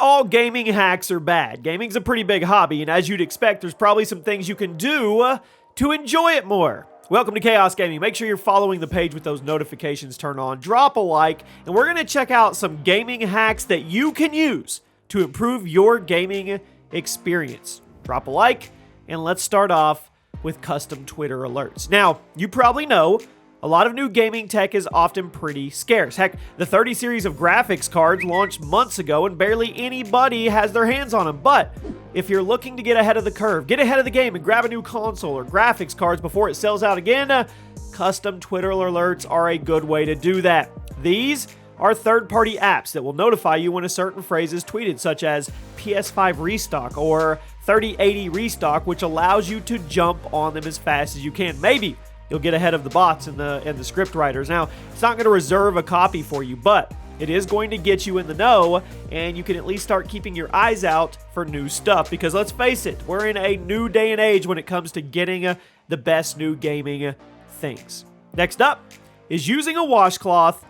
all gaming hacks are bad. Gaming's a pretty big hobby, and as you'd expect, there's probably some things you can do to enjoy it more. Welcome to Chaos Gaming. Make sure you're following the page with those notifications turned on. Drop a like, and we're going to check out some gaming hacks that you can use to improve your gaming experience. Drop a like, and let's start off with custom Twitter alerts. Now, you probably know a lot of new gaming tech is often pretty scarce. Heck, the 30 series of graphics cards launched months ago and barely anybody has their hands on them. But if you're looking to get ahead of the curve, get ahead of the game and grab a new console or graphics cards before it sells out again, custom Twitter alerts are a good way to do that. These are third-party apps that will notify you when a certain phrase is tweeted, such as PS5 restock or 3080 restock, which allows you to jump on them as fast as you can. Maybe you'll get ahead of the bots and the script writers. Now, it's not going to reserve a copy for you, but it is going to get you in the know, and you can at least start keeping your eyes out for new stuff, because let's face it, we're in a new day and age when it comes to getting the best new gaming things. Next up is using a washcloth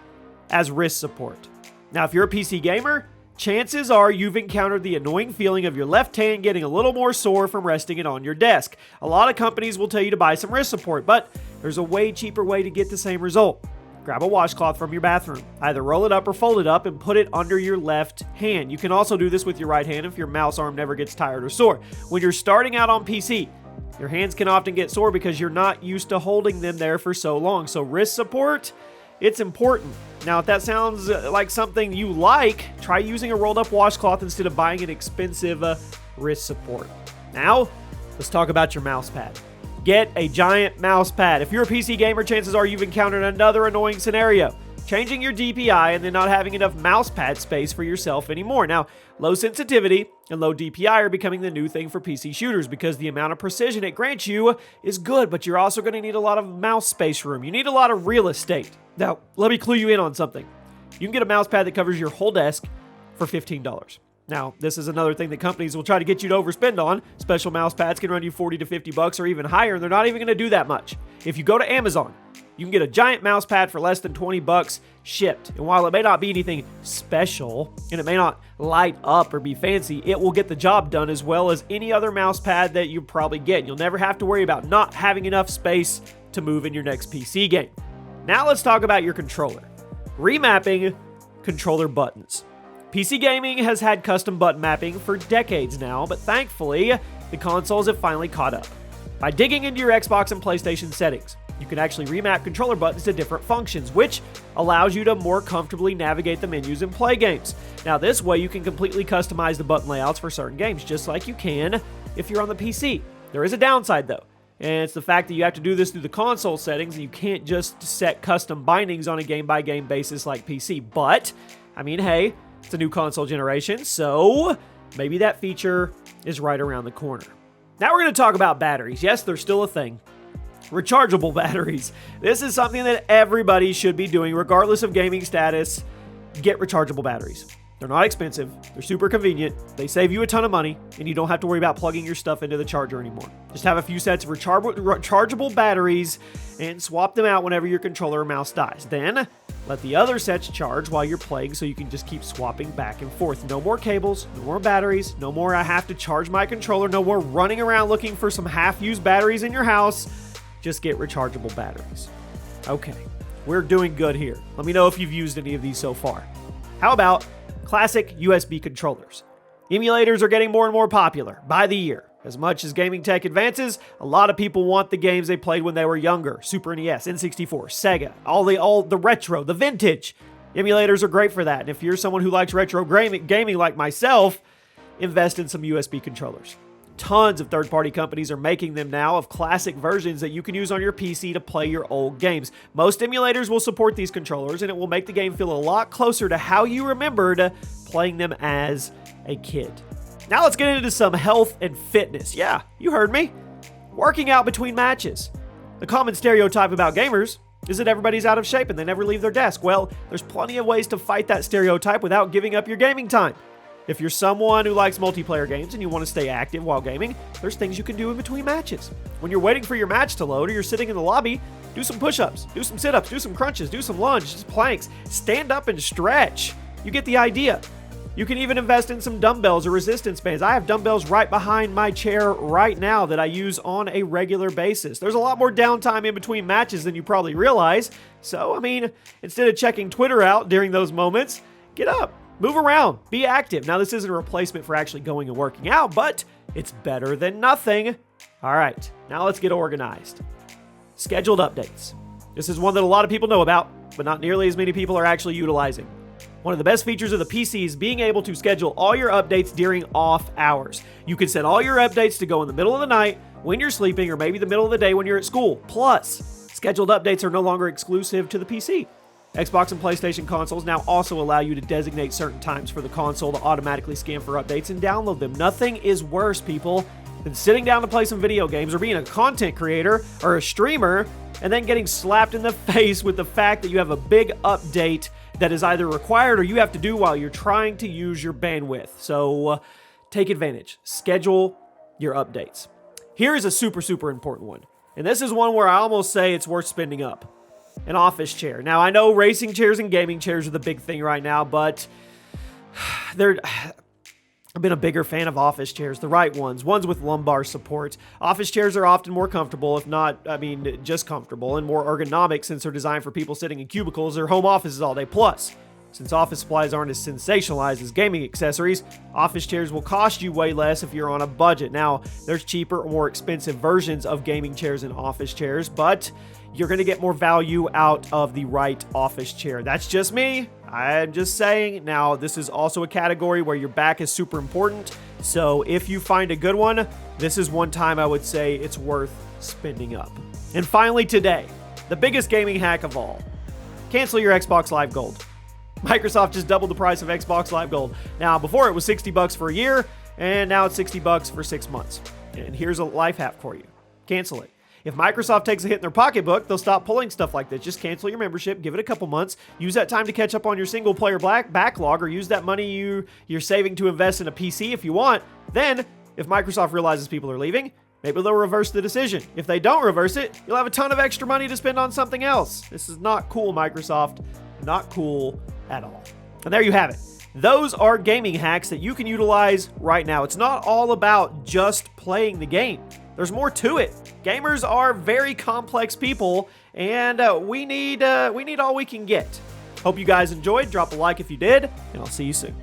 as wrist support. Now, if you're a PC gamer, chances are you've encountered the annoying feeling of your left hand getting a little more sore from resting it on your desk. A lot of companies will tell you to buy some wrist support, but there's a way cheaper way to get the same result. Grab a washcloth from your bathroom. Either roll it up or fold it up and put it under your left hand. You can also do this with your right hand if your mouse arm never gets tired or sore. When you're starting out on PC, your hands can often get sore because you're not used to holding them there for so long. So wrist support, it's important. Now, if that sounds like something you like, try using a rolled up washcloth instead of buying an expensive wrist support. Now, let's talk about your mouse pad. Get a giant mouse pad. If you're a PC gamer, chances are you've encountered another annoying scenario: changing your DPI and then not having enough mouse pad space for yourself anymore. Now, low sensitivity and low DPI are becoming the new thing for PC shooters because the amount of precision it grants you is good, but you're also going to need a lot of mouse space room. You need a lot of real estate. Now, let me clue you in on something. You can get a mouse pad that covers your whole desk for $15. Now, this is another thing that companies will try to get you to overspend on. Special mouse pads can run you $40 to $50 or even higher, and they're not even going to do that much. If you go to Amazon, you can get a giant mouse pad for less than $20 shipped. And while it may not be anything special, and it may not light up or be fancy, it will get the job done as well as any other mouse pad that you probably get. You'll never have to worry about not having enough space to move in your next PC game. Now let's talk about your controller. Remapping controller buttons. PC gaming has had custom button mapping for decades now, but thankfully, the consoles have finally caught up. By digging into your Xbox and PlayStation settings, you can actually remap controller buttons to different functions, which allows you to more comfortably navigate the menus and play games. Now, this way, you can completely customize the button layouts for certain games, just like you can if you're on the PC. There is a downside, though, and it's the fact that you have to do this through the console settings, and you can't just set custom bindings on a game-by-game basis like PC. But, I mean, hey, it's a new console generation, so maybe that feature is right around the corner. Now we're going to talk about batteries. Yes, they're still a thing. Rechargeable batteries. This is something that everybody should be doing, regardless of gaming status. Get rechargeable batteries. They're not expensive. They're super convenient. They save you a ton of money, and you don't have to worry about plugging your stuff into the charger anymore. Just have a few sets of rechargeable batteries and swap them out whenever your controller or mouse dies. Then let the other sets charge while you're playing, so you can just keep swapping back and forth. No more cables, no more batteries, no more I have to charge my controller, no more running around looking for some half-used batteries in your house. Just get rechargeable batteries. Okay, we're doing good here. Let me know if you've used any of these so far. How about classic USB controllers? Emulators are getting more and more popular by the year. As much as gaming tech advances, a lot of people want the games they played when they were younger. Super NES, N64, Sega, all the retro, the vintage. Emulators are great for that. And if you're someone who likes retro gaming like myself, invest in some USB controllers. Tons of third-party companies are making them now of classic versions that you can use on your PC to play your old games. Most emulators will support these controllers, and it will make the game feel a lot closer to how you remembered playing them as a kid. Now let's get into some health and fitness. Yeah, you heard me. Working out between matches. The common stereotype about gamers is that everybody's out of shape and they never leave their desk. Well, there's plenty of ways to fight that stereotype without giving up your gaming time. If you're someone who likes multiplayer games and you want to stay active while gaming, there's things you can do in between matches. When you're waiting for your match to load or you're sitting in the lobby, do some push-ups, do some sit-ups, do some crunches, do some lunges, planks, stand up and stretch. You get the idea. You can even invest in some dumbbells or resistance bands. I have dumbbells right behind my chair right now that I use on a regular basis. There's a lot more downtime in between matches than you probably realize. So, I mean, instead of checking Twitter out during those moments, get up, move around, be active. Now, this isn't a replacement for actually going and working out, but it's better than nothing. All right, now let's get organized. Scheduled updates. This is one that a lot of people know about, but not nearly as many people are actually utilizing. One of the best features of the PC is being able to schedule all your updates during off hours. You can set all your updates to go in the middle of the night when you're sleeping, or maybe the middle of the day when you're at school. Plus, scheduled updates are no longer exclusive to the PC. Xbox and PlayStation consoles now also allow you to designate certain times for the console to automatically scan for updates and download them. Nothing is worse, people, than sitting down to play some video games or being a content creator or a streamer and then getting slapped in the face with the fact that you have a big update that is either required or you have to do while you're trying to use your bandwidth. So take advantage. Schedule your updates. Here is a super important one. And this is one where I almost say it's worth spending up. An office chair. Now, I know racing chairs and gaming chairs are the big thing right now, but I've been a bigger fan of office chairs, the right ones with lumbar support. Office chairs are often more comfortable, if not, just comfortable, and more ergonomic since they're designed for people sitting in cubicles or home offices all day. Plus, since office supplies aren't as sensationalized as gaming accessories, office chairs will cost you way less if you're on a budget. Now, there's cheaper or more expensive versions of gaming chairs and office chairs, but you're going to get more value out of the right office chair. That's just me. I'm just saying. Now, this is also a category where your back is super important. So if you find a good one, this is one time I would say it's worth spending up. And finally today, the biggest gaming hack of all. Cancel your Xbox Live Gold. Microsoft just doubled the price of Xbox Live Gold. Now, before it was $60 for a year, and now it's $60 for 6 months. And here's a life hack for you. Cancel it. If Microsoft takes a hit in their pocketbook, they'll stop pulling stuff like this. Just cancel your membership, give it a couple months, use that time to catch up on your single-player backlog, or use that money you're saving to invest in a PC if you want. Then, if Microsoft realizes people are leaving, maybe they'll reverse the decision. If they don't reverse it, you'll have a ton of extra money to spend on something else. This is not cool, Microsoft. Not cool at all. And there you have it. Those are gaming hacks that you can utilize right now. It's not all about just playing the game. There's more to it. Gamers are very complex people, and we need all we can get. Hope you guys enjoyed. Drop a like if you did, and I'll see you soon.